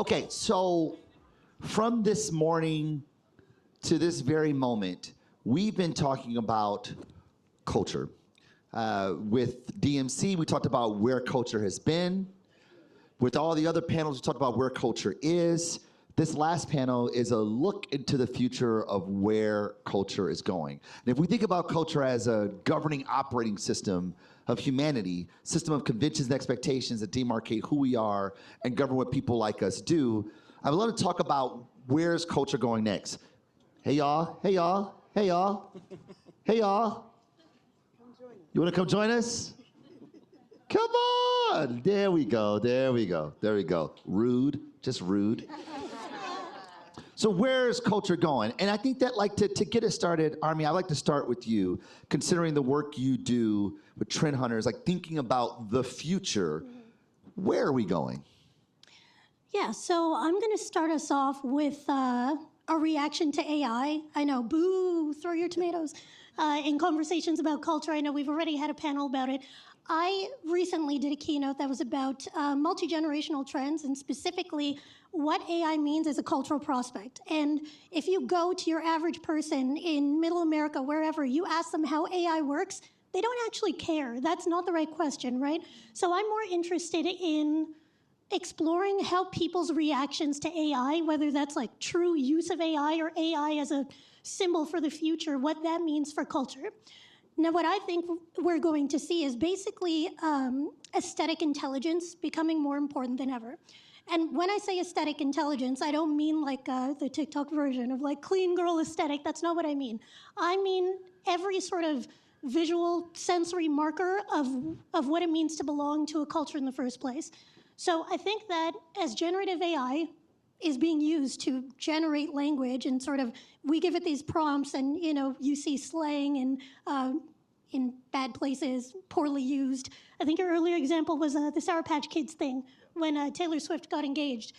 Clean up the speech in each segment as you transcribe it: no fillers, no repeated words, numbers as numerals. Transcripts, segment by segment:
Okay, so from this morning to this very moment, we've been talking about culture. With DMC, we talked about where culture has been. With all the other panels, we talked about where culture is. This last panel is a look into the future of where culture is going. And if we think about culture as a governing operating system of humanity, system of conventions and expectations that demarcate who we are and govern what people like us do, I would love to talk about where's culture going next. Hey y'all, hey y'all, hey y'all, hey y'all. You wanna come join us? Come on, there we go, there we go, there we go. Rude, just rude. So where is culture going? And I think that like to get us started, Army, I'd like to start with you, considering the work you do with trend hunters, like thinking about the future, where are we going? Yeah, so I'm gonna start us off with a reaction to AI. I know, boo, throw your tomatoes. In conversations about culture, I know we've already had a panel about it. I recently did a keynote that was about multi-generational trends and specifically what AI means as a cultural prospect. And if you go to your average person in middle America, wherever, you ask them how AI works, they don't actually care. That's not the right question, right? So I'm more interested in exploring how people's reactions to AI, whether that's like true use of AI or AI as a symbol for the future, what that means for culture. Now, what I think we're going to see is basically aesthetic intelligence becoming more important than ever. And when I say aesthetic intelligence, I don't mean like the TikTok version of like clean girl aesthetic. That's not what I mean. I mean every sort of visual sensory marker of what it means to belong to a culture in the first place. So I think that as generative AI is being used to generate language and sort of, we give it these prompts and, you know, you see slang and in bad places, poorly used. I think your earlier example was the Sour Patch Kids thing when Taylor Swift got engaged.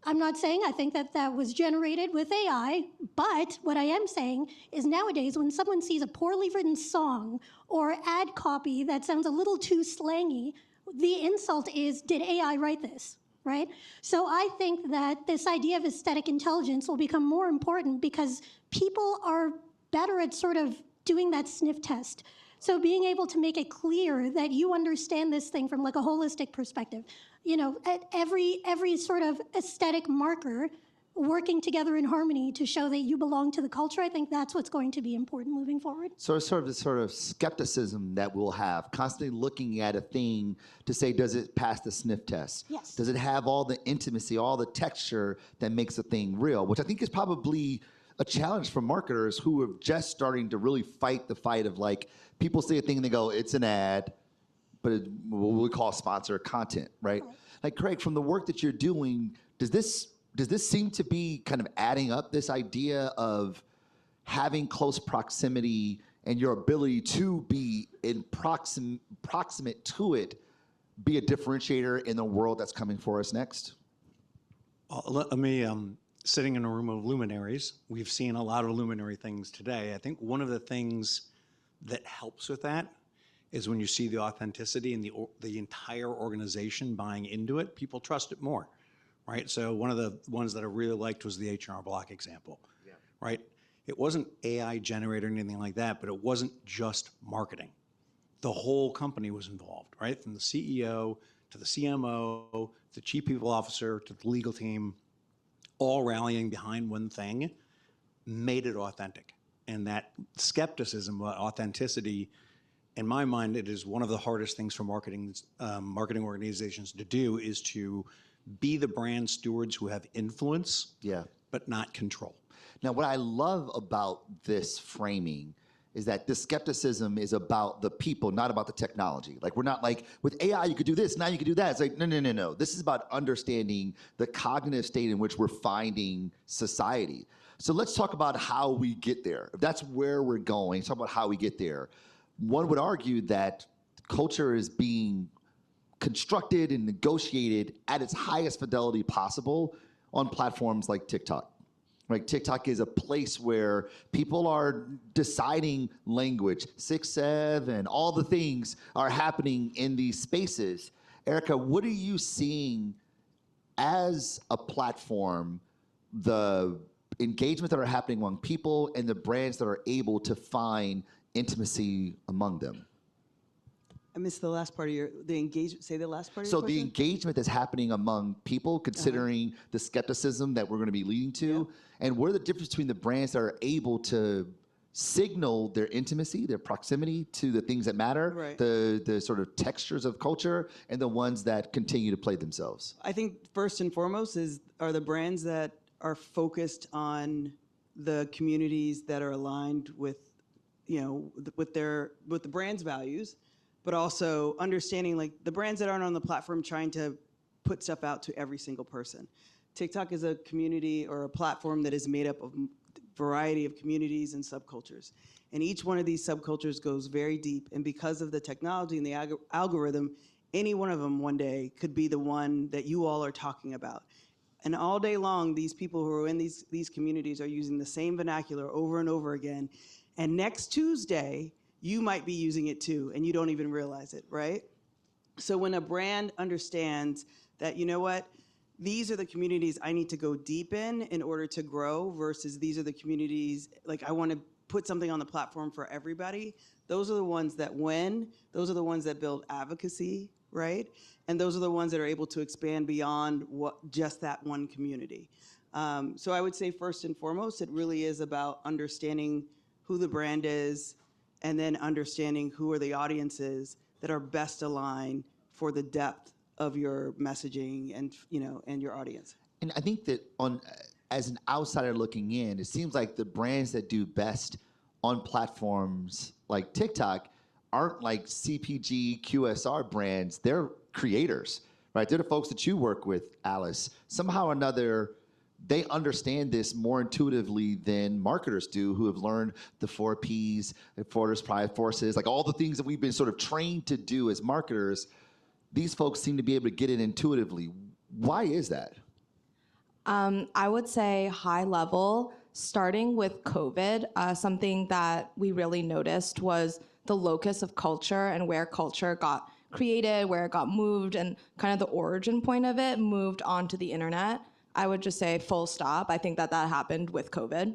I'm not saying I think that that was generated with AI, but what I am saying is nowadays when someone sees a poorly written song or ad copy that sounds a little too slangy, the insult is, did AI write this, right? So I think that this idea of aesthetic intelligence will become more important because people are better at sort of doing that sniff test. So being able to make it clear that you understand this thing from like a holistic perspective, you know, at every sort of aesthetic marker working together in harmony to show that you belong to the culture, I think that's what's going to be important moving forward. So sort of this sort of skepticism that we'll have, constantly looking at a thing to say, does it pass the sniff test? Yes. Does it have all the intimacy, all the texture that makes a thing real? Which I think is probably a challenge for marketers who are just starting to really fight the fight of like, people see a thing and they go, it's an ad, but it's what we call sponsored content, right? Like Kraig, from the work that you're doing, does this seem to be kind of adding up this idea of having close proximity and your ability to be in proximate to it be a differentiator in the world that's coming for us next? Let me, sitting in a room of luminaries, we've seen a lot of luminary things today. I think one of the things that helps with that is when you see the authenticity and the entire organization buying into it, people trust it more, right? So one of the ones that I really liked was the H&R Block example, right? It wasn't AI generated or anything like that, but it wasn't just marketing. The whole company was involved, right? From the CEO to the CMO, the chief people officer, to the legal team, all rallying behind one thing, made it authentic. And that skepticism about authenticity, in my mind, it is one of the hardest things for marketing organizations to do, is to be the brand stewards who have influence, but not control. Now, what I love about this framing is that the skepticism is about the people, not about the technology. Like, we're not like, with AI, you could do this, now you could do that. It's like, no, no, no, no. This is about understanding the cognitive state in which we're finding society. So let's talk about how we get there. If that's where we're going, talk about how we get there. One would argue that culture is being constructed and negotiated at its highest fidelity possible on platforms like TikTok. Right, TikTok is a place where people are deciding language, 6, 7, all the things are happening in these spaces. Erica, what are you seeing as a platform, the engagement that are happening among people and the brands that are able to find intimacy among them. I missed the last part of the engagement. Say the last part of So your the question. engagement that's happening among people, considering the skepticism that we're going to be leading to, and what are the difference between the brands that are able to signal their intimacy, their proximity to the things that matter, Right. the sort of textures of culture, and the ones that continue to play themselves. I think first and foremost are the brands that are focused on the communities that are aligned with, with the brand's values, but also understanding like the brands that aren't on the platform trying to put stuff out to every single person. TikTok is a community or a platform that is made up of a variety of communities and subcultures. And each one of these subcultures goes very deep. And because of the technology and the algorithm, any one of them one day could be the one that you all are talking about. And all day long, these people who are in these communities are using the same vernacular over and over again. And next Tuesday, you might be using it too, and you don't even realize it, right? So when a brand understands that, you know what, these are the communities I need to go deep in order to grow versus these are the communities, like I want to put something on the platform for everybody, those are the ones that win. Those are the ones that build advocacy, right? And those are the ones that are able to expand beyond just that one community. So I would say first and foremost, it really is about understanding who the brand is and then understanding who are the audiences that are best aligned for the depth of your messaging and your audience. And I think that as an outsider looking in, it seems like the brands that do best on platforms like TikTok aren't like CPG, QSR brands. They're creators, right? They're the folks that you work with, Alice. Somehow or another, they understand this more intuitively than marketers do, who have learned the 4 Ps, Forters, Pride, Forces, like all the things that we've been sort of trained to do as marketers. These folks seem to be able to get it intuitively. Why is that? I would say high level, starting with COVID, something that we really noticed was the locus of culture and where culture got created, where it got moved, and kind of the origin point of it moved onto the internet. I would just say full stop. I think that happened with COVID.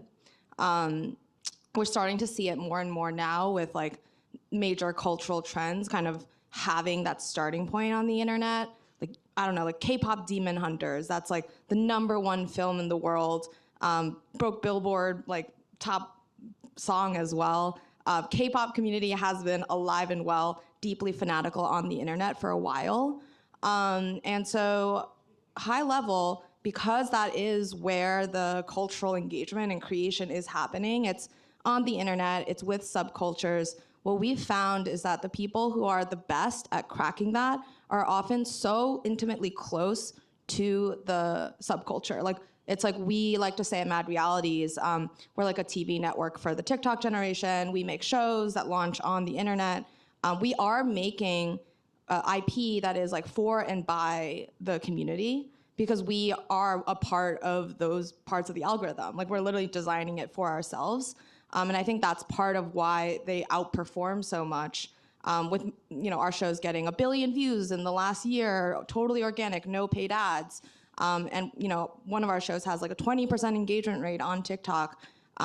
We're starting to see it more and more now with like major cultural trends kind of having that starting point on the internet. Like, I don't know, like K-pop Demon Hunters, that's like the #1 film in the world, broke Billboard like top song as well. K-pop community has been alive and well, deeply fanatical on the internet for a while. And so high level, because that is where the cultural engagement and creation is happening, it's on the internet, it's with subcultures. What we've found is that the people who are the best at cracking that are often so intimately close to the subculture. Like, it's like we like to say at Mad Realities, we're like a TV network for the TikTok generation. We make shows that launch on the internet. We are making IP that is like for and by the community, because we are a part of those parts of the algorithm. Like, we're literally designing it for ourselves. And I think that's part of why they outperform so much, with our shows getting 1 billion views in the last year, totally organic, no paid ads. And one of our shows has like a 20% engagement rate on TikTok.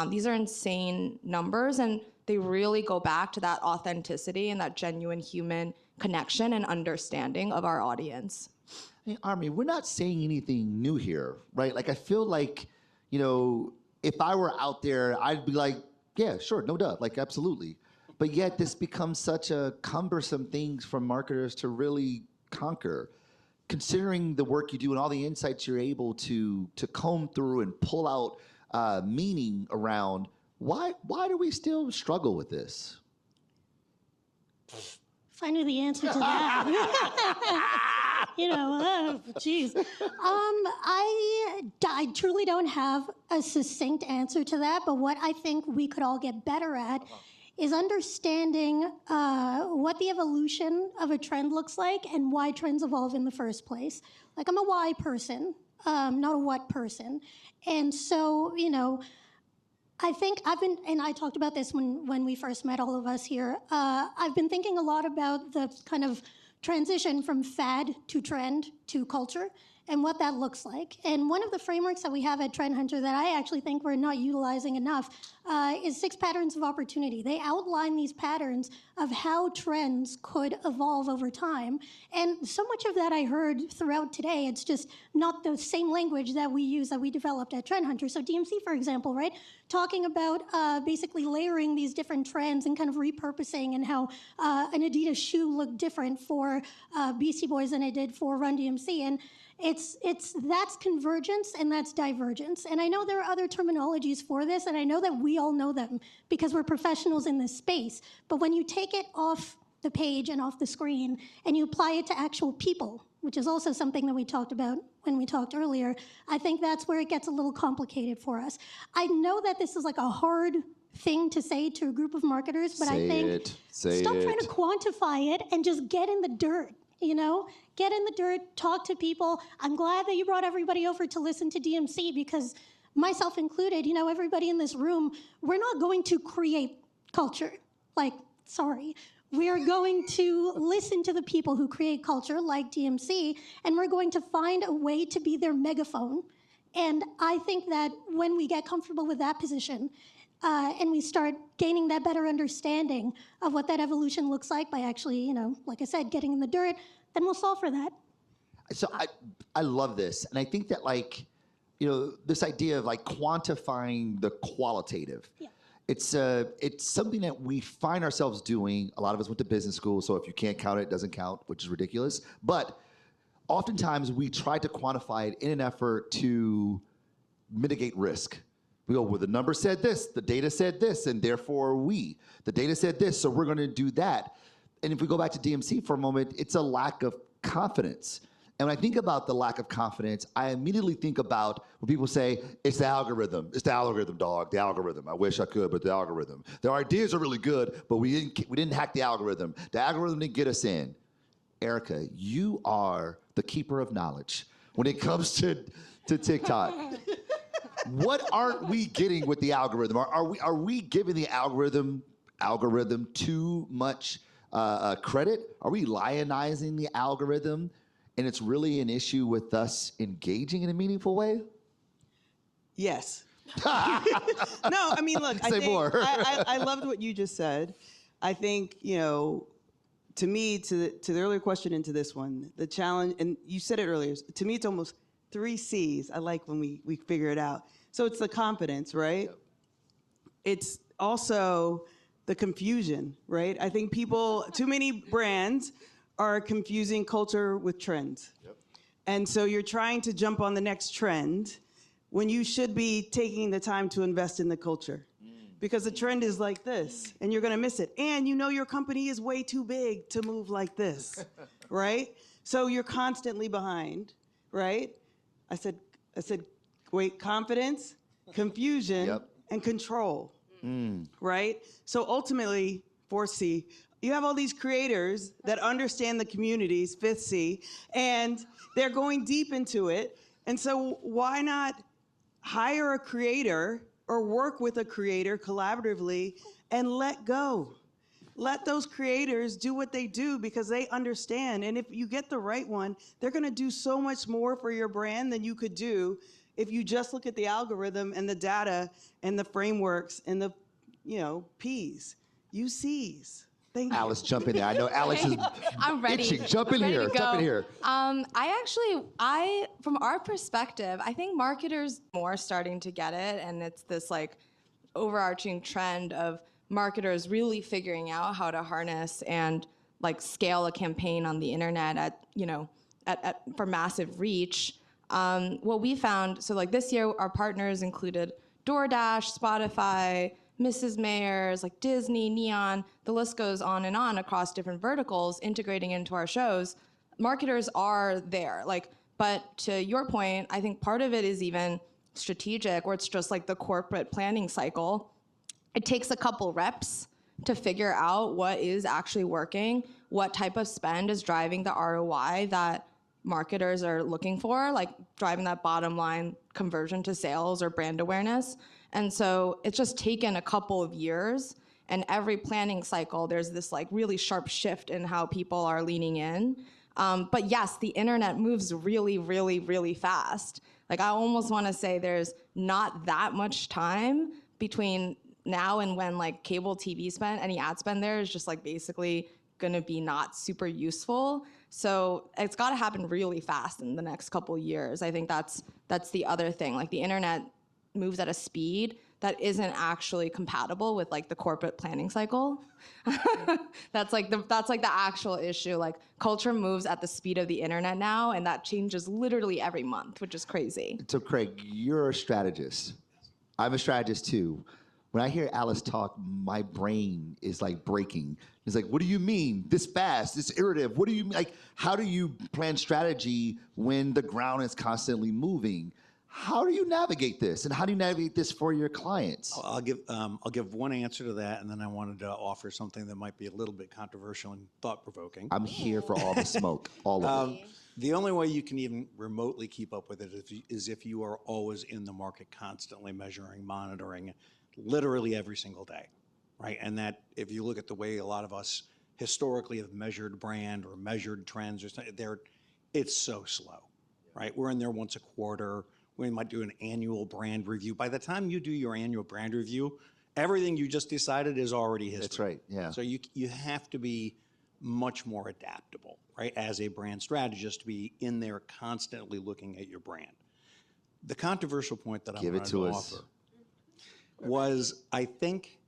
These are insane numbers, and they really go back to that authenticity and that genuine human connection and understanding of our audience. Hey, Army, we're not saying anything new here, right? Like, I feel like, if I were out there, I'd be like, yeah, sure, no doubt, like, absolutely. But yet this becomes such a cumbersome thing for marketers to really conquer. Considering the work you do and all the insights you're able to comb through and pull out meaning around, why do we still struggle with this? If I knew the answer to that. Geez. I truly don't have a succinct answer to that, but what I think we could all get better at is understanding what the evolution of a trend looks like and why trends evolve in the first place. Like, I'm a why person, not a what person. And so, I think and I talked about this when we first met, all of us here, I've been thinking a lot about the kind of transition from fad to trend to culture and what that looks like. And one of the frameworks that we have at Trend Hunter that I actually think we're not utilizing enough is 6 patterns of opportunity. They outline these patterns of how trends could evolve over time. And so much of that I heard throughout today, it's just not the same language that we use, that we developed at Trend Hunter. So DMC, for example, right? Talking about basically layering these different trends and kind of repurposing, and how an Adidas shoe looked different for Beastie Boys than it did for Run DMC. And that's convergence and that's divergence. And I know there are other terminologies for this, and I know that we all know them because we're professionals in this space. But when you take it off the page and off the screen and you apply it to actual people, which is also something that we talked about when we talked earlier, I think that's where it gets a little complicated for us. I know that this is like a hard thing to say to a group of marketers, but I think stop trying to quantify it and just get in the dirt. You know, get in the dirt, talk to people. I'm glad that you brought everybody over to listen to DMC, because myself included, you know, everybody in this room, we're not going to create culture. Like, sorry. We're going to listen to the people who create culture, like DMC, and we're going to find a way to be their megaphone. And I think that when we get comfortable with that position, and we start gaining that better understanding of what that evolution looks like by actually, you know, like I said, getting in the dirt, then we'll solve for that. So I love this. And I think that, like, you know, this idea of like quantifying the qualitative. Yeah. It's something that we find ourselves doing. A lot of us went to business school, so if you can't count it, it doesn't count, which is ridiculous. But oftentimes we try to quantify it in an effort to mitigate risk. We go, well, the number said this, the data said this, and therefore the data said this, so we're going to do that. And if we go back to DMC for a moment, it's a lack of confidence. And when I think about the lack of confidence, I immediately think about when people say, it's the algorithm, dog, the algorithm. I wish I could, but the algorithm. Their ideas are really good, but we didn't hack the algorithm. The algorithm didn't get us in. Erica, you are the keeper of knowledge when it comes to TikTok. What aren't we getting with the algorithm? Are we giving the algorithm too much credit? Are we lionizing the algorithm, and it's really an issue with us engaging in a meaningful way? Yes. No, I mean, look, Say more. I loved what you just said. I think, you know, to me, to the earlier question and to this one, the challenge, and you said it earlier, to me it's almost 3 C's. I like when we figure it out. So it's the confidence, right? Yep. It's also the confusion, right? I think too many brands are confusing culture with trends. Yep. And so you're trying to jump on the next trend when you should be taking the time to invest in the culture. Because the trend is like this, and you're gonna miss it. And you know your company is way too big to move like this, right? So you're constantly behind, right? I said, wait, confidence, confusion, yep, and control, right? So ultimately, 4th C, you have all these creators that understand the communities, 5th C, and they're going deep into it. And so why not hire a creator or work with a creator collaboratively and let go? Let those creators do what they do because they understand. And if you get the right one, they're gonna do so much more for your brand than you could do if you just look at the algorithm and the data and the frameworks and the, you know, P's. You C's. Thank you. Alice, jump in there. I know Alice is I'm ready. itching. Jump in here. Jump in here. From our perspective, I think marketers more starting to get it, and it's this like overarching trend of marketers really figuring out how to harness and like scale a campaign on the internet for massive reach. What we found, so like this year, our partners included DoorDash, Spotify, Mrs. Mayer's, like Disney, Neon, the list goes on and on across different verticals integrating into our shows. Marketers are there, but to your point, I think part of it is even strategic, where it's just like the corporate planning cycle. It takes a couple reps to figure out what is actually working, what type of spend is driving the ROI that marketers are looking for, like driving that bottom line conversion to sales or brand awareness. And so it's just taken a couple of years. And every planning cycle, there's this like really sharp shift in how people are leaning in. But yes, the internet moves really, really, really fast. Like I almost want to say there's not that much time between now and when like cable TV spend, any ad spend there is just like basically gonna be not super useful. So it's gotta happen really fast in the next couple years. I think that's the other thing. Like the internet moves at a speed that isn't actually compatible with like the corporate planning cycle. That's like the actual issue. Like culture moves at the speed of the internet now, and that changes literally every month, which is crazy. So Kraig, you're a strategist. I'm a strategist too. When I hear Alice talk, my brain is like breaking. It's like, what do you mean? This fast, this iterative, what do you mean? Like, how do you plan strategy when the ground is constantly moving? How do you navigate this? And how do you navigate this for your clients? I'll give one answer to that, and then I wanted to offer something that might be a little bit controversial and thought-provoking. I'm here for all the smoke, all of it. The only way you can even remotely keep up with it is if you are always in the market, constantly measuring, monitoring, literally every single day, right? And that if you look at the way a lot of us historically have measured brand or measured trends or something, it's so slow, right? We're in there once a quarter. We might do an annual brand review. By the time you do your annual brand review, everything you just decided is already history. That's right, yeah. So you have to be much more adaptable, right? As a brand strategist, to be in there constantly looking at your brand. The controversial point that I wanted to offer was, I think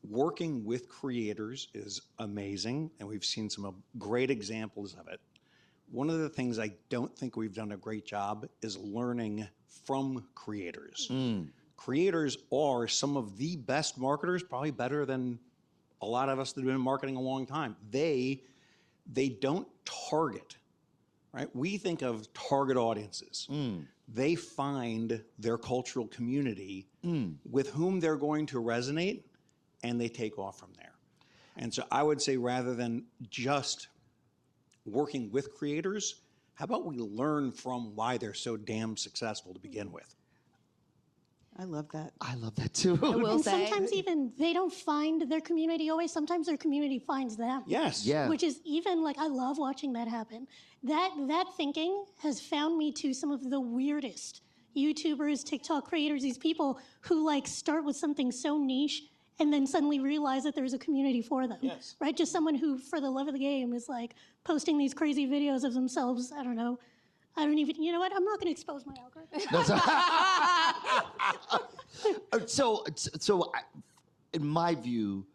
working with creators is amazing, and we've seen some great examples of it. One of the things I don't think we've done a great job is learning from creators. Creators are some of the best marketers, probably better than a lot of us that have been marketing a long time. They don't target, right? We think of target audiences. They find their cultural community with whom they're going to resonate, and they take off from there. And so I would say, rather than just working with creators, how about we learn from why they're so damn successful to begin with? I love that. I love that too. And sometimes even they don't find their community always. Sometimes their community finds them. Yes. Yeah. Which is even like, I love watching that happen. That thinking has found me to some of the weirdest YouTubers, TikTok creators, these people who like start with something so niche and then suddenly realize that there's a community for them. Yes. Right? Just someone who, for the love of the game, is like posting these crazy videos of themselves. I don't know. I don't even, you know what? I'm not going to expose my algorithm. In my view,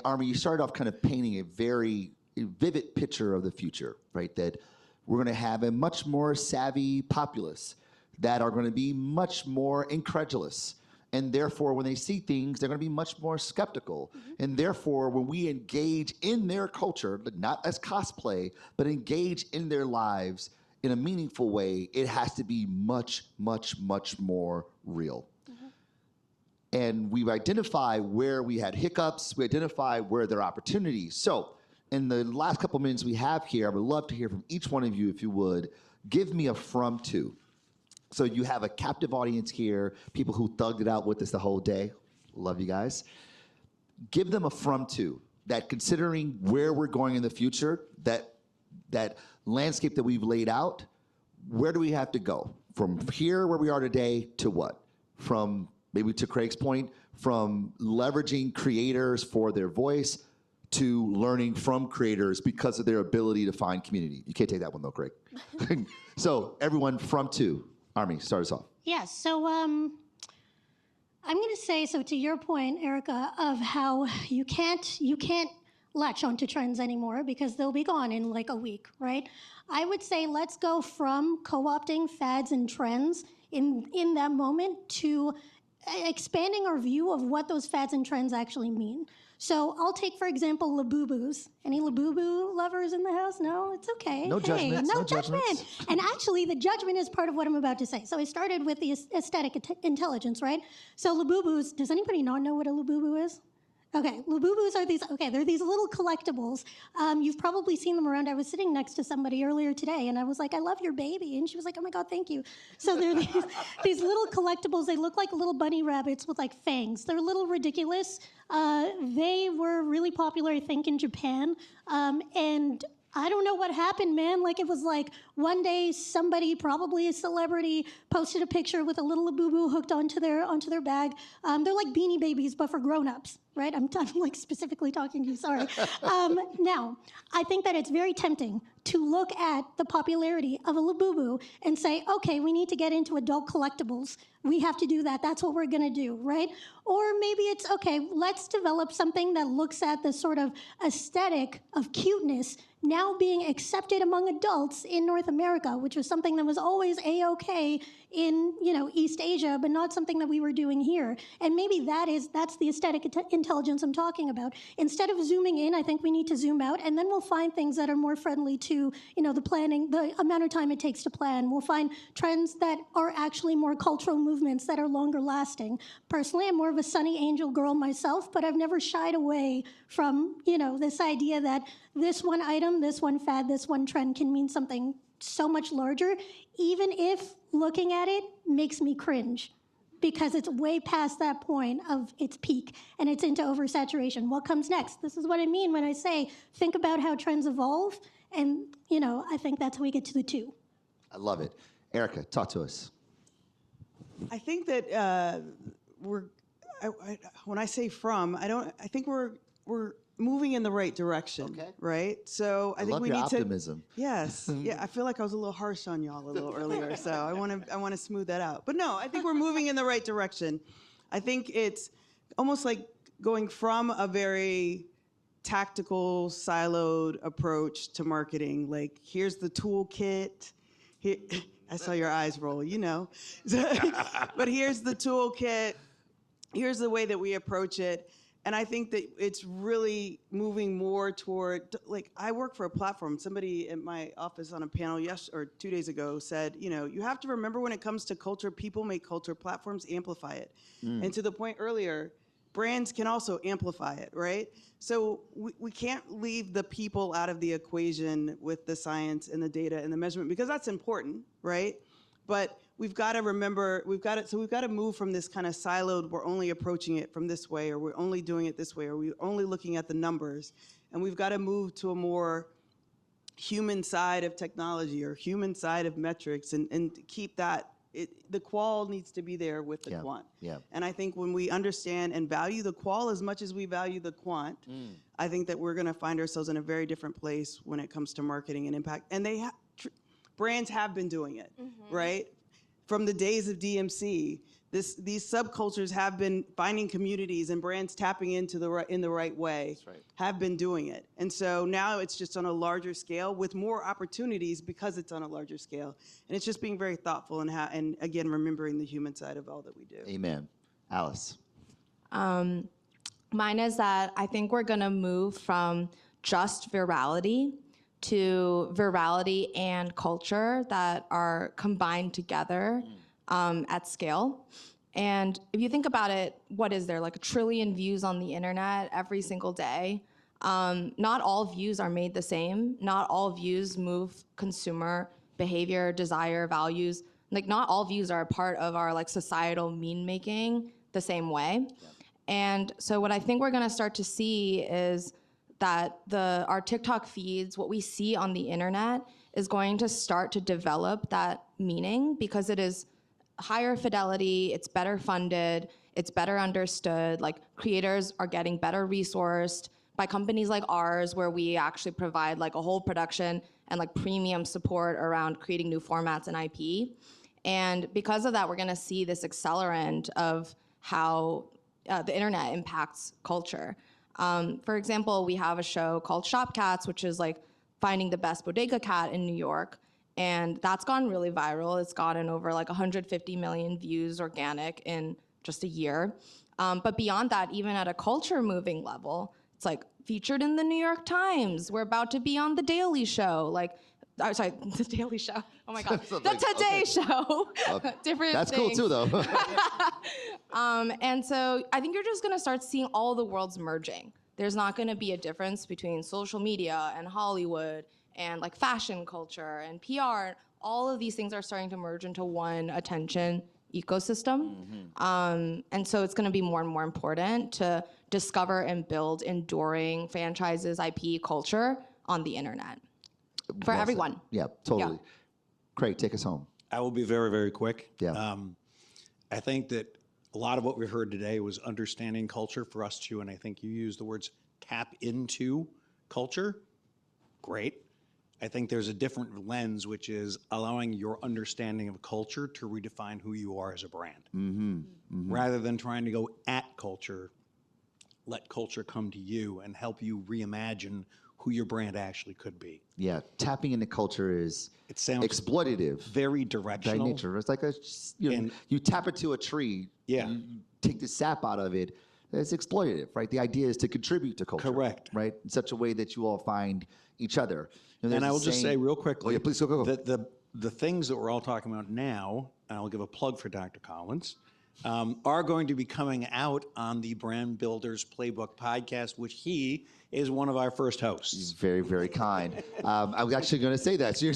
Armie, you started off kind of painting a very vivid picture of the future, right? That we're going to have a much more savvy populace that are going to be much more incredulous. And therefore, when they see things, they're going to be much more skeptical. And therefore, when we engage in their culture, not as cosplay, but engage in their lives in a meaningful way, it has to be much, much, much more real. And we've identified where we had hiccups, we identified where there are opportunities. So in the last couple minutes we have here, I would love to hear from each one of you, if you would, give me a from to. So you have a captive audience here, people who thugged it out with us the whole day. Love you guys. Give them a from to, that considering where we're going in the future, that landscape that we've laid out, where do we have to go? From here, where we are today, to what? From, maybe to Kraig's point, from leveraging creators for their voice to learning from creators because of their ability to find community. You can't take that one though, Kraig. So everyone from to. Armie, start us off. Yeah, so I'm going to say, so to your point, Erica, of how you can't latch onto trends anymore because they'll be gone in like a week, right? I would say let's go from co-opting fads and trends in that moment to expanding our view of what those fads and trends actually mean. So I'll take, for example, Labubu's. Any Labubu lovers in the house? No? It's okay. No judgments, No no judgment. judgments. And actually, the judgment is part of what I'm about to say. So I started with the aesthetic intelligence, right? So Labubu's, does anybody not know what a Labubu is? Okay, Labubus are these, they're these little collectibles. You've probably seen them around. I was sitting next to somebody earlier today, and I was like, I love your baby. And she was like, oh my God, thank you. So they're these little collectibles. They look like little bunny rabbits with like fangs. They're a little ridiculous. They were really popular, I think, in Japan. And I don't know what happened, man. Like, it was like one day somebody, probably a celebrity, posted a picture with a little Labubu hooked onto their bag. They're like Beanie Babies, but for grown-ups, right? I'm like specifically talking to you, sorry. Now, I think that it's very tempting to look at the popularity of a Labubu and say, okay, we need to get into adult collectibles. We have to do that. That's what we're going to do, right? Or maybe it's, okay, let's develop something that looks at the sort of aesthetic of cuteness now being accepted among adults in North America, which was something that was always A-okay in, East Asia, but not something that we were doing here. And maybe that's the aesthetic intelligence I'm talking about. Instead of zooming in, I think we need to zoom out, and then we'll find things that are more friendly to, the planning, the amount of time it takes to plan. We'll find trends that are actually more cultural movements that are longer lasting. Personally, I'm more of a Sunny Angel girl myself, but I've never shied away from, this idea that this one item, this one fad, this one trend can mean something so much larger, even if looking at it makes me cringe, because it's way past that point of its peak and it's into oversaturation. What comes next? This is what I mean when I say think about how trends evolve, and I think that's how we get to the two. I love it. Erica, talk to us. I think that when I say I think we're moving in the right direction, Okay. right? So I think love we your need optimism. to. Yes, yeah. I feel like I was a little harsh on y'all a little earlier, so I want to smooth that out. But no, I think we're moving in the right direction. I think it's almost like going from a very tactical, siloed approach to marketing. Like, here's the toolkit. Here, I saw your eyes roll, But here's the toolkit. Here's the way that we approach it. And I think that it's really moving more toward, like, I work for a platform. Somebody at my office on a panel 2 days ago said, you have to remember when it comes to culture, people make culture, platforms amplify it. And to the point earlier, brands can also amplify it, right? So we can't leave the people out of the equation with the science and the data and the measurement, because that's important, right? But we've got to remember, we've got to move from this kind of siloed, we're only approaching it from this way, or we're only doing it this way, or we're only looking at the numbers. And we've got to move to a more human side of technology or human side of metrics, and keep that, the qual needs to be there with the quant. Yeah. And I think when we understand and value the qual as much as we value the quant, I think that we're going to find ourselves in a very different place when it comes to marketing and impact. And brands have been doing it, right? From the days of DMC, these subcultures have been finding communities, and brands tapping into in the right way. That's right. Have been doing it. And so now it's just on a larger scale with more opportunities because it's on a larger scale. And it's just being very thoughtful and again, remembering the human side of all that we do. Amen. Alice. Mine is that I think we're going to move from just virality to virality and culture that are combined together at scale. And if you think about it, what is there, like 1 trillion views on the internet every single day? Not all views are made the same. Not all views move consumer behavior, desire, values. Like, not all views are a part of our societal mean making the same way. Yeah. And so what I think we're gonna start to see is that our TikTok feeds, what we see on the internet, is going to start to develop that meaning, because it is higher fidelity, it's better funded, it's better understood. Like, creators are getting better resourced by companies like ours, where we actually provide a whole production and premium support around creating new formats and IP. And because of that, we're gonna see this accelerant of how the internet impacts culture. For example, we have a show called Shop Cats, which is finding the best bodega cat in New York. And that's gone really viral. It's gotten over 150 million views organic in just a year. But beyond that, even at a culture moving level, it's featured in the New York Times. We're about to be on The Daily Show. sorry, The Daily Show. Oh my God. Something The like- Today okay. Show. Different That's things. cool too, though. And so I think you're just going to start seeing all the worlds merging. There's not going to be a difference between social media and Hollywood and like fashion culture and PR. All of these things are starting to merge into one attention ecosystem. And so it's going to be more and more important to discover and build enduring franchises, IP, culture on the internet for Well said. everyone. Yeah, totally. Kraig, take us home. I will be very, very quick. Yeah. I think that a lot of what we heard today was understanding culture for us too, and I think you used the words tap into culture. Great. I think there's a different lens, which is allowing your understanding of culture to redefine who you are as a brand. Rather than trying to go at culture, let culture come to you and help you reimagine who your brand actually could be. Yeah, tapping into culture is It sounds exploitative very by directional. nature. It's like you tap into a tree, Yeah. you take the sap out of it. It's exploitative, right? The idea is to contribute to culture. Correct. Right? In such a way that you all find each other. You know, And there's I a will just say saying- real quickly, Oh, yeah, please go. that the things that we're all talking about now, and I'll give a plug for Dr. Collins, are going to be coming out on the Brand Builders Playbook podcast, which he is one of our first hosts. Very, very kind. I was actually going to say that. So you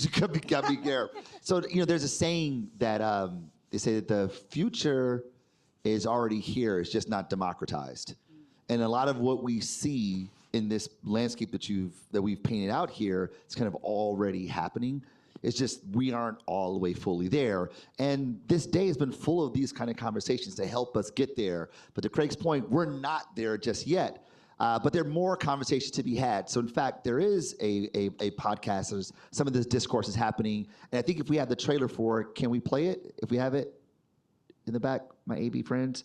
got me there. So, there's a saying that they say that the future is already here. It's just not democratized. And a lot of what we see in this landscape that we've painted out here is kind of already happening. It's just we aren't all the way fully there. And this day has been full of these kind of conversations to help us get there. But to Kraig's point, we're not there just yet. But there are more conversations to be had. So in fact, there is a podcast. There's some of this discourse is happening. And I think if we have the trailer for it, can we play it? If we have it in the back, my AB friends?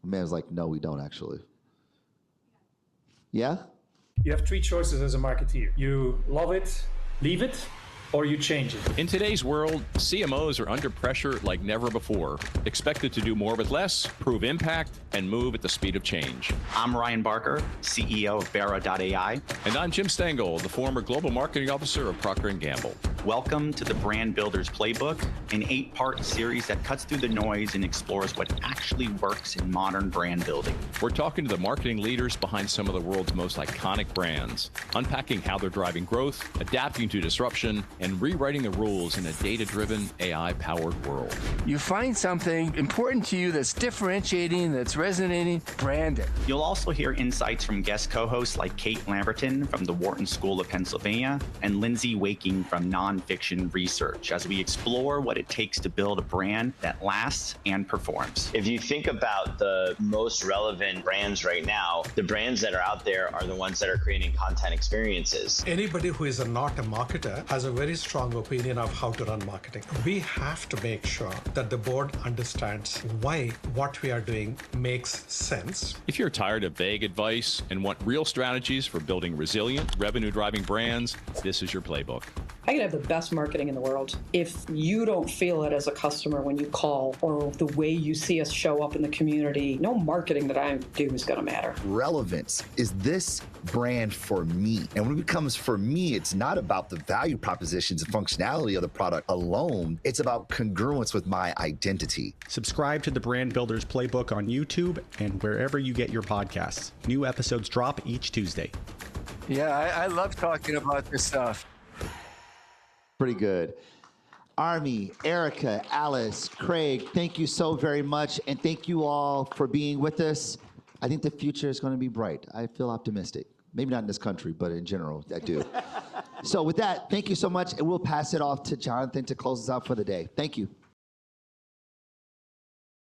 My man was like, no, we don't actually. Yeah? You have three choices as a marketeer. You love it, leave it, or you change it. In today's world, CMOs are under pressure like never before, expected to do more with less, prove impact, and move at the speed of change. I'm Ryan Barker, CEO of BERA.ai. And I'm Jim Stengel, the former Global Marketing Officer of Procter & Gamble. Welcome to the Brand Builders Playbook, an 8-part series that cuts through the noise and explores what actually works in modern brand building. We're talking to the marketing leaders behind some of the world's most iconic brands, unpacking how they're driving growth, adapting to disruption, and rewriting the rules in a data-driven, AI-powered world. You find something important to you that's differentiating, that's resonating, brand it. You'll also hear insights from guest co-hosts like Kate Lamberton from the Wharton School of Pennsylvania and Lindsay Waking from Nonfiction Research as we explore what it takes to build a brand that lasts and performs. If you think about the most relevant brands right now, the brands that are out there are the ones that are creating content experiences. Anybody who is not a marketer has a very strong opinion of how to run marketing. We have to make sure that the board understands why what we are doing makes sense. If you're tired of vague advice and want real strategies for building resilient, revenue-driving brands, this is your playbook. I could have the best marketing in the world. If you don't feel it as a customer when you call, or the way you see us show up in the community, no marketing that I do is going to matter. Relevance. Is this brand for me? And when it becomes for me, it's not about the value propositions and functionality of the product alone. It's about congruence with my identity. Subscribe to the Brand Builders Playbook on YouTube and wherever you get your podcasts. New episodes drop each Tuesday. Yeah, I love talking about this stuff. Pretty good. Army, Erica, Alice, Kraig, thank you so very much. And thank you all for being with us. I think the future is going to be bright. I feel optimistic. Maybe not in this country, but in general, I do. So with that, thank you so much. And we'll pass it off to Jonathan to close us out for the day. Thank you.